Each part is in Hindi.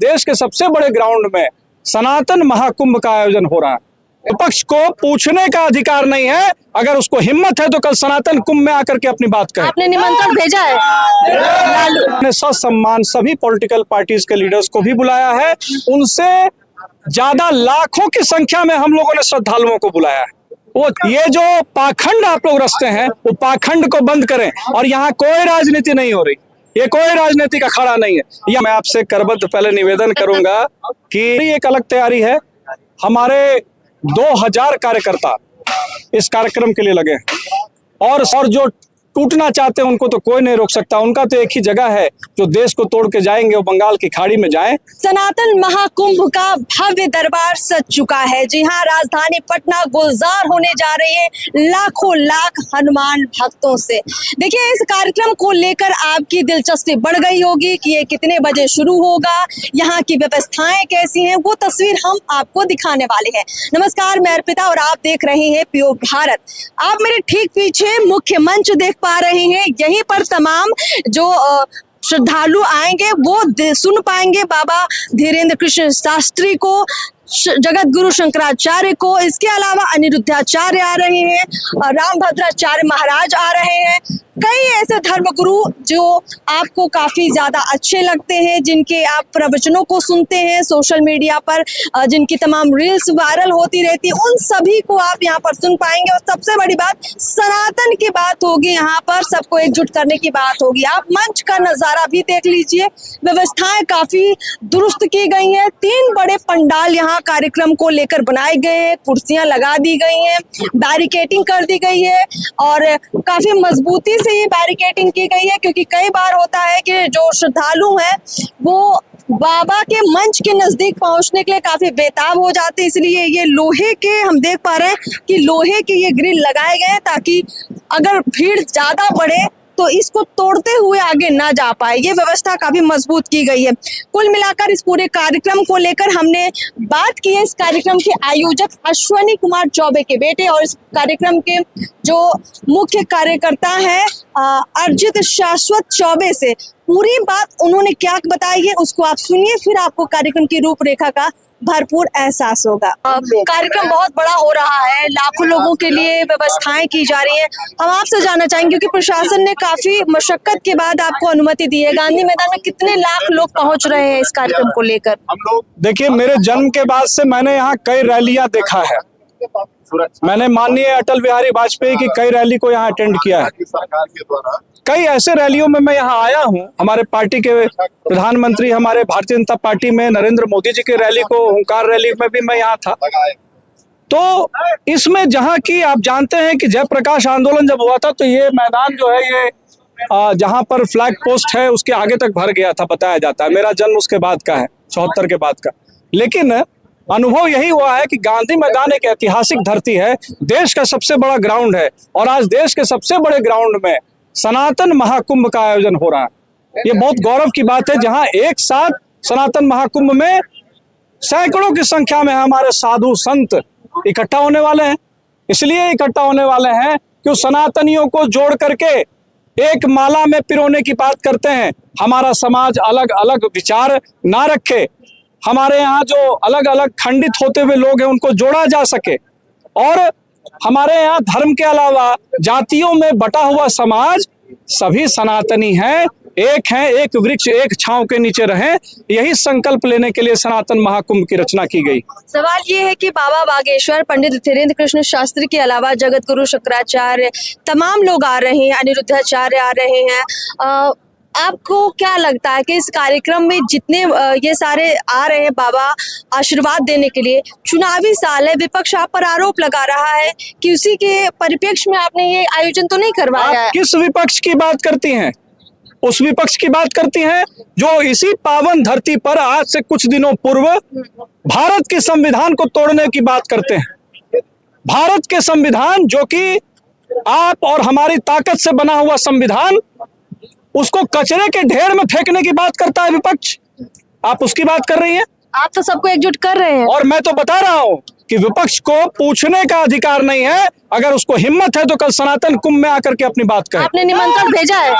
देश के सबसे बड़े ग्राउंड में सनातन महाकुंभ का आयोजन हो रहा है। विपक्ष को पूछने का अधिकार नहीं है, अगर उसको हिम्मत है तो कल सनातन कुंभ में आकर के अपनी बात कहे। आपने निमंत्रण भेजा है? लालू ने ससम्मान सभी पॉलिटिकल पार्टीज के लीडर्स को भी बुलाया है, उनसे ज्यादा लाखों की संख्या में हम लोगों ने श्रद्धालुओं को बुलाया है। वो ये जो पाखंड आप लोग रचते हैं, वो पाखंड को बंद करें। और यहाँ कोई राजनीति नहीं हो रही, ये कोई राजनीति का अखाड़ा नहीं है। यह मैं आपसे करबद्ध पहले निवेदन करूंगा कि एक अलग तैयारी है। हमारे 2000 कार्यकर्ता इस कार्यक्रम के लिए लगे हैं और जो टूटना चाहते हैं उनको तो कोई नहीं रोक सकता। उनका तो एक ही जगह है, जो देश को तोड़ के जाएंगे वो बंगाल की खाड़ी में जाएं। सनातन महाकुंभ का भव्य दरबार सज चुका है। जी हाँ, राजधानी पटना गुलजार होने जा रही है लाखों लाख हनुमान भक्तों से। देखिए, इस कार्यक्रम को लेकर आपकी दिलचस्पी बढ़ गई होगी कि ये कितने बजे शुरू होगा, यहाँ की व्यवस्थाएं कैसी हैं, वो तस्वीर हम आपको दिखाने वाले हैं। नमस्कार, मैं अर्पिता और आप देख रहे हैं पीओ भारत। आप मेरे ठीक पीछे मुख्य मंच देख पा रहे हैं। यहीं पर तमाम जो श्रद्धालु आएंगे वो सुन पाएंगे बाबा धीरेन्द्र कृष्ण शास्त्री को, जगत गुरु शंकराचार्य को। इसके अलावा अनिरुद्धाचार्य आ रहे हैं, रामभद्राचार्य महाराज आ रहे हैं। कई ऐसे धर्मगुरु जो आपको काफी ज्यादा अच्छे लगते हैं, जिनके आप प्रवचनों को सुनते हैं सोशल मीडिया पर, जिनकी तमाम रील्स वायरल होती रहती है, उन सभी को आप यहाँ पर सुन पाएंगे। और सबसे बड़ी बात, सनातन की बात होगी यहाँ पर, सबको एकजुट करने की बात होगी। आप मंच का नजारा भी देख लीजिए, व्यवस्थाएं काफी दुरुस्त की गई हैं। 3 बड़े पंडाल यहाँ कार्यक्रम को लेकर बनाए गए हैं, कुर्सियां लगा दी गई हैं, बैरिकेडिंग कर दी गई है और काफी मजबूती से ये बैरिकेडिंग की गई है, क्योंकि कई बार होता है कि जो श्रद्धालु हैं वो बाबा के मंच के नजदीक पहुंचने के लिए काफी बेताब हो जाते हैं। इसलिए ये लोहे के, हम देख पा रहे हैं कि लोहे के ये ग्रिल लगाए गए हैं, ताकि अगर भीड़ ज्यादा बढ़े तो इसको तोड़ते हुए आगे ना जा पाए। ये व्यवस्था काफी मजबूत की गई है। कुल मिलाकर इस पूरे कार्यक्रम को लेकर हमने बात की है इस कार्यक्रम के आयोजक अश्वनी कुमार चौबे के बेटे और इस कार्यक्रम के जो मुख्य कार्यकर्ता है अर्जित शाश्वत चौबे से। पूरी बात उन्होंने क्या बताई है उसको आप सुनिए, फिर आपको कार्यक्रम की रूपरेखा का भरपूर एहसास होगा। कार्यक्रम बहुत बड़ा हो रहा है, लाखों लोगों के लिए व्यवस्थाएं की जा रही हैं। हम आपसे जानना चाहेंगे, क्योंकि प्रशासन ने काफी मशक्कत के बाद आपको अनुमति दी है, गांधी मैदान में कितने लाख लोग पहुंच रहे हैं इस कार्यक्रम को लेकर? देखिए, मेरे जन्म के बाद से मैंने यहाँ कई रैलियां देखा है। मैंने माननीय अटल बिहारी वाजपेयी की कई रैली को यहाँ अटेंड किया है। कई ऐसे रैलियों में मैं यहाँ आया हूँ। हमारे पार्टी के प्रधानमंत्री, हमारे भारतीय जनता पार्टी में नरेंद्र मोदी जी की रैली को, हुंकार रैली में भी मैं यहाँ था। तो इसमें जहाँ की आप जानते हैं कि जयप्रकाश आंदोलन जब हुआ था, तो ये मैदान जो है ये जहाँ पर फ्लैग पोस्ट है उसके आगे तक भर गया था, बताया जाता है। मेरा जन्म उसके बाद का है, 74 के बाद का। लेकिन अनुभव यही हुआ है कि गांधी मैदान एक ऐतिहासिक धरती है, देश का सबसे बड़ा ग्राउंड है, और आज देश के सबसे बड़े ग्राउंड में सनातन महाकुंभ का आयोजन हो रहा है। ये बहुत गौरव की बात है, जहां एक साथ सनातन महाकुंभ में सैकड़ों की संख्या में हमारे साधु संत इकट्ठा होने वाले हैं। इसलिए इकट्ठा होने वाले हैं कि सनातनियों को जोड़ करके एक माला में पिरोने की बात करते हैं। हमारा समाज अलग अलग विचार ना रखे, हमारे यहाँ जो अलग अलग खंडित होते हुए लोग हैं उनको जोड़ा जा सके, और हमारे यहाँ धर्म के अलावा जातियों में बटा हुआ समाज सभी सनातनी हैं, एक हैं, एक वृक्ष एक छांव के नीचे रहें। यही संकल्प लेने के लिए सनातन महाकुंभ की रचना की गई। सवाल ये है कि बाबा बागेश्वर पंडित धीरेन्द्र कृष्ण शास्त्री के अलावा जगत गुरु शंकराचार्य तमाम लोग आ रहे हैं, अनिरुद्धाचार्य आ रहे हैं। आपको क्या लगता है कि इस कार्यक्रम में जितने ये सारे आ रहे हैं बाबा आशीर्वाद देने के लिए, चुनावी साल है, विपक्ष आप पर आरोप लगा रहा है कि उसी के परिप्रेक्ष्य में आपने ये आयोजन तो नहीं करवाया है? किस विपक्ष की बात करती हैं? उस विपक्ष की बात करती हैं जो इसी पावन धरती पर आज से कुछ दिनों पूर्व भारत के संविधान को तोड़ने की बात करते हैं। भारत के संविधान, जो कि आप और हमारी ताकत से बना हुआ संविधान, उसको कचरे के ढेर में फेंकने की बात करता है विपक्ष। आप उसकी बात कर रही हैं? आप तो सबको एकजुट कर रहे हैं। और मैं तो बता रहा हूं कि विपक्ष को पूछने का अधिकार नहीं है, अगर उसको हिम्मत है तो कल सनातन कुंभ में आकर के अपनी बात कहे। आपने निमंत्रण भेजा है?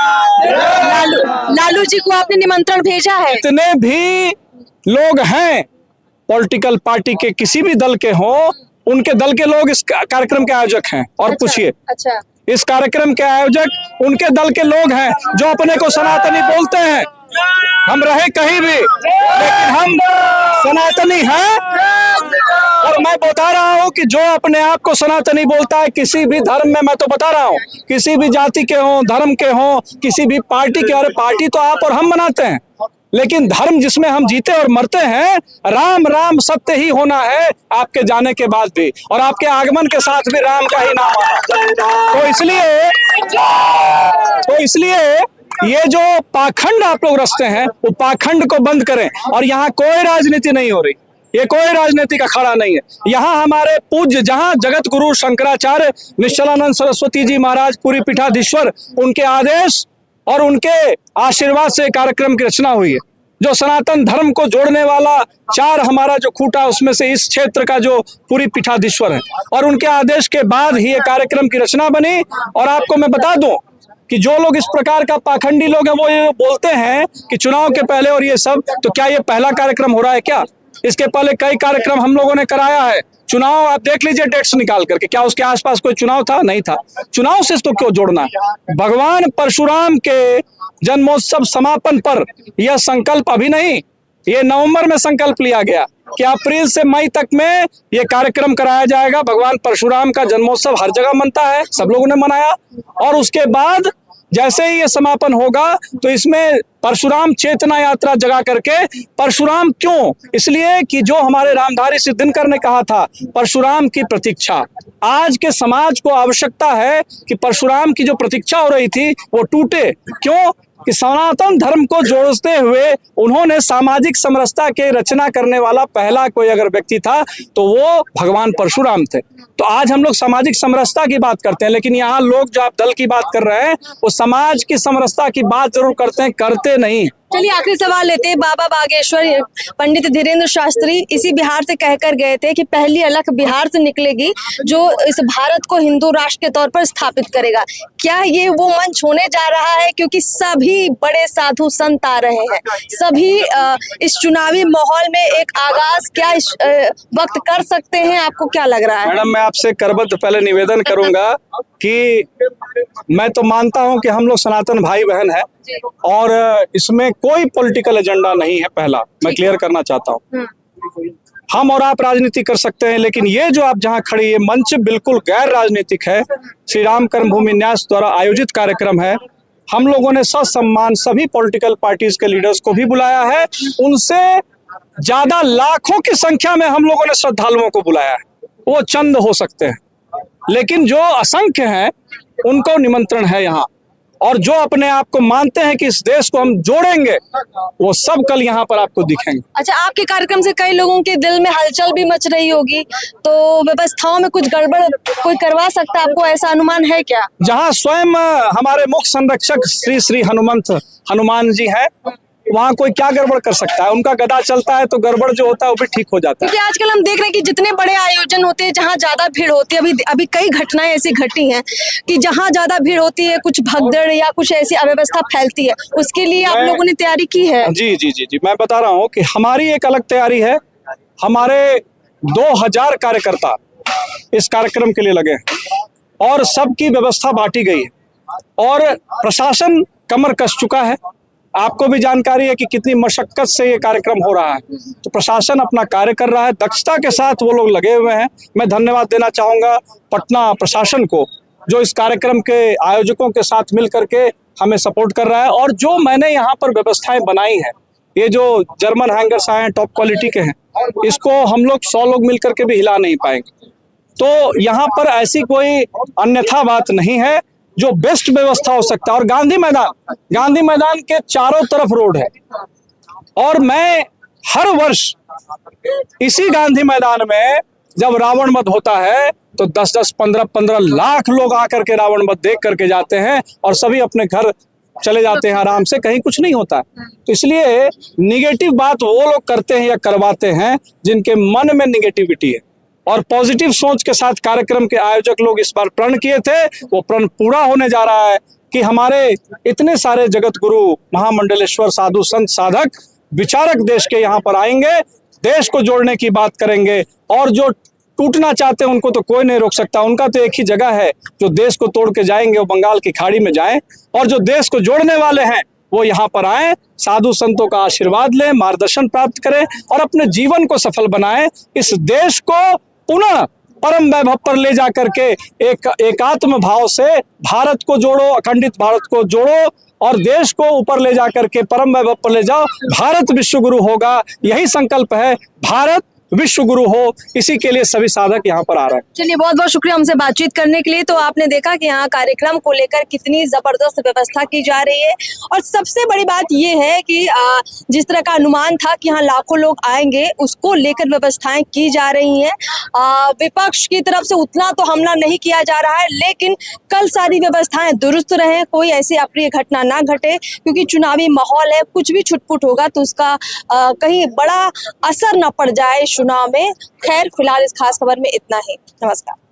लालू जी को आपने निमंत्रण भेजा है? जितने भी लोग हैं पॉलिटिकल पार्टी के, किसी भी दल के हों, उनके दल के लोग इस कार्यक्रम के आयोजक हैं। और पूछिए, अच्छा, इस कार्यक्रम के आयोजक उनके दल के लोग हैं जो अपने को सनातनी बोलते हैं। हम रहे कहीं भी, लेकिन हम सनातनी हैं। और मैं बता रहा हूं कि जो अपने आप को सनातनी बोलता है किसी भी धर्म में, मैं तो बता रहा हूं, किसी भी जाति के हों, धर्म के हों, किसी भी पार्टी के, अरे पार्टी तो आप और हम बनाते हैं, लेकिन धर्म जिसमें हम जीते और मरते हैं, राम राम सत्य ही होना है आपके जाने के बाद भी, और आपके आगमन के साथ भी राम का ही नाम आना। तो इसलिए ये जो पाखंड आप लोग रचते हैं, वो पाखंड को बंद करें। और यहाँ कोई राजनीति नहीं हो रही, ये कोई राजनीति का खड़ा नहीं है। यहाँ हमारे पूज्य, जहाँ जगत गुरु शंकराचार्य निश्चलानंद सरस्वती जी महाराज पूरी पीठाधीश्वर, उनके आदेश और उनके आशीर्वाद से कार्यक्रम की रचना हुई है। जो सनातन धर्म को जोड़ने वाला चार हमारा जो खूटा, उसमें से इस क्षेत्र का जो पूरी पीठाधीश्वर है, और उनके आदेश के बाद ही ये कार्यक्रम की रचना बनी। और आपको मैं बता दूं कि जो लोग इस प्रकार का पाखंडी लोग हैं, वो ये बोलते हैं कि चुनाव के पहले और ये सब, तो क्या ये पहला कार्यक्रम हो रहा है क्या? इसके पहले कई कार्यक्रम हम लोगों ने कराया है। चुनाव आप देख लीजिए डेट्स निकाल करके, क्या उसके आसपास कोई चुनाव था? नहीं था। चुनाव से तो क्यों जोड़ना है? भगवान परशुराम के जन्मोत्सव समापन पर यह संकल्प अभी नहीं, ये नवंबर में संकल्प लिया गया कि अप्रैल से मई तक में ये कार्यक्रम कराया जाएगा। भगवान परशुराम का जन्मोत्सव हर जगह मनता है, सब लोगों ने मनाया। और उसके बाद जैसे ही ये समापन होगा तो इसमें परशुराम चेतना यात्रा जगा करके, परशुराम क्यों? इसलिए कि जो हमारे रामधारी सिद्ध दिनकर ने कहा था, परशुराम की प्रतीक्षा। आज के समाज को आवश्यकता है कि परशुराम की जो प्रतीक्षा हो रही थी वो टूटे। क्यों? कि सनातन धर्म को जोड़ते हुए उन्होंने सामाजिक समरसता के रचना करने वाला पहला कोई अगर व्यक्ति था तो वो भगवान परशुराम थे। तो आज हम लोग सामाजिक समरसता की बात करते हैं, लेकिन यहाँ लोग जो आप दल की बात कर रहे हैं, वो समाज की समरसता की बात जरूर करते हैं, करते नहीं। चलिए आखिरी सवाल लेते हैं। बाबा बागेश्वर पंडित धीरेन्द्र शास्त्री इसी बिहार से कहकर गए थे कि पहली अलख बिहार से निकलेगी जो इस भारत को हिंदू राष्ट्र के तौर पर स्थापित करेगा। क्या ये वो मंच होने जा रहा है? क्योंकि सभी बड़े साधु संत आ रहे हैं, सभी इस चुनावी माहौल में एक आगाज क्या इस वक्त कर सकते हैं? आपको क्या लग रहा है? मैडम, मैं आपसे करबद्ध पहले निवेदन करूंगा कि मैं तो मानता हूं कि हम लोग सनातन भाई बहन हैं और इसमें कोई पॉलिटिकल एजेंडा नहीं है। पहला मैं क्लियर करना चाहता हूं, हम और आप राजनीति कर सकते हैं, लेकिन ये जो आप जहां खड़ी, ये मंच बिल्कुल गैर राजनीतिक है। श्री राम कर्मभूमि न्यास द्वारा आयोजित कार्यक्रम है। हम लोगों ने ससम्मान सभी पॉलिटिकल पार्टीज के लीडर्स को भी बुलाया है, उनसे ज्यादा लाखों की संख्या में हम लोगों ने श्रद्धालुओं को बुलाया है। वो चंद हो सकते हैं, लेकिन जो असंख्य हैं उनको निमंत्रण है यहाँ। और जो अपने आप को मानते हैं कि इस देश को हम जोड़ेंगे, वो सब कल यहाँ पर आपको दिखेंगे। अच्छा, आपके कार्यक्रम से कई लोगों के दिल में हलचल भी मच रही होगी, तो व्यवस्थाओं में कुछ गड़बड़ कोई करवा सकता है, आपको ऐसा अनुमान है क्या? जहाँ स्वयं हमारे मुख्य संरक्षक श्री श्री हनुमान जी हैं, वहाँ कोई क्या गड़बड़ कर सकता है? उनका गदा चलता है तो गड़बड़ जो होता है वो भी ठीक हो जाता है। क्योंकि आजकल हम देख रहे हैं कि जितने बड़े आयोजन होते हैं, जहाँ ज्यादा भीड़ होती है, अभी कई घटनाएं ऐसी घटी हैं कि जहाँ ज्यादा भीड़ होती है, कुछ भगदड़ या कुछ ऐसी अव्यवस्था फैलती है, उसके लिए आप लोगों ने तैयारी की है? जी जी जी जी, मैं बता रहा हूँ कि हमारी एक अलग तैयारी है। हमारे 2000 कार्यकर्ता इस कार्यक्रम के लिए लगे हैं और सबकी व्यवस्था बांटी गई है और प्रशासन कमर कस चुका है। आपको भी जानकारी है कि कितनी मशक्कत से ये कार्यक्रम हो रहा है, तो प्रशासन अपना कार्य कर रहा है, दक्षता के साथ वो लोग लगे हुए हैं। मैं धन्यवाद देना चाहूंगा पटना प्रशासन को, जो इस कार्यक्रम के आयोजकों के साथ मिल करके हमें सपोर्ट कर रहा है। और जो मैंने यहाँ पर व्यवस्थाएं बनाई हैं, ये जो जर्मन हैंगर्स आए हैं, टॉप क्वालिटी के हैं, इसको हम लोग 100 लोग मिल करके भी हिला नहीं पाएंगे। तो यहाँ पर ऐसी कोई अन्यथा बात नहीं है, जो बेस्ट व्यवस्था हो सकता है। और गांधी मैदान के चारों तरफ रोड है, और मैं हर वर्ष इसी गांधी मैदान में जब रावण वध होता है तो 10-10, 15-15 लाख लोग आकर के रावण वध देख करके जाते हैं और सभी अपने घर चले जाते हैं आराम से, कहीं कुछ नहीं होता। तो इसलिए निगेटिव बात वो लोग करते हैं या करवाते हैं जिनके मन में निगेटिविटी है, और पॉजिटिव सोच के साथ कार्यक्रम के आयोजक लोग इस बार प्रण किए थे, वो प्रण पूरा होने जा रहा है कि हमारे इतने सारे जगत गुरु महामंडलेश्वर साधु संत साधक विचारक देश के यहाँ पर आएंगे, देश को जोड़ने की बात करेंगे। और जो टूटना चाहते हैं उनको तो कोई नहीं रोक सकता। उनका तो एक ही जगह है, जो देश को तोड़ के जाएंगे वो बंगाल की खाड़ी में जाएं, और जो देश को जोड़ने वाले हैं वो यहाँ पर आए, साधु संतों का आशीर्वाद लें, मार्गदर्शन प्राप्त करें और अपने जीवन को सफल बनाएं। इस देश को पुनः परम वैभव पर ले जा करके एकात्म भाव से भारत को जोड़ो, अखंडित भारत को जोड़ो और देश को ऊपर ले जा करके परम वैभव पर ले जाओ। भारत विश्व गुरु होगा, यही संकल्प है। भारत विश्व गुरु हो, इसी के लिए सभी साधक यहाँ पर आ रहे हैं। चलिए, बहुत बहुत शुक्रिया हमसे बातचीत करने के लिए। तो आपने देखा कि यहाँ कार्यक्रम को लेकर कितनी जबरदस्त व्यवस्था की जा रही है, और सबसे बड़ी बात ये है कि जिस तरह का अनुमान था कि यहाँ लाखों लोग आएंगे, उसको लेकर व्यवस्थाएं की जा रही हैं। विपक्ष की तरफ से उतना तो हमला नहीं किया जा रहा है, लेकिन कल सारी व्यवस्थाएं दुरुस्त रहें, कोई ऐसी अप्रिय घटना ना घटे, क्योंकि चुनावी माहौल है। कुछ भी छुटपुट होगा तो उसका कहीं बड़ा असर न पड़ जाए चुनाव में। खैर, फिलहाल इस खास खबर में इतना ही। नमस्कार।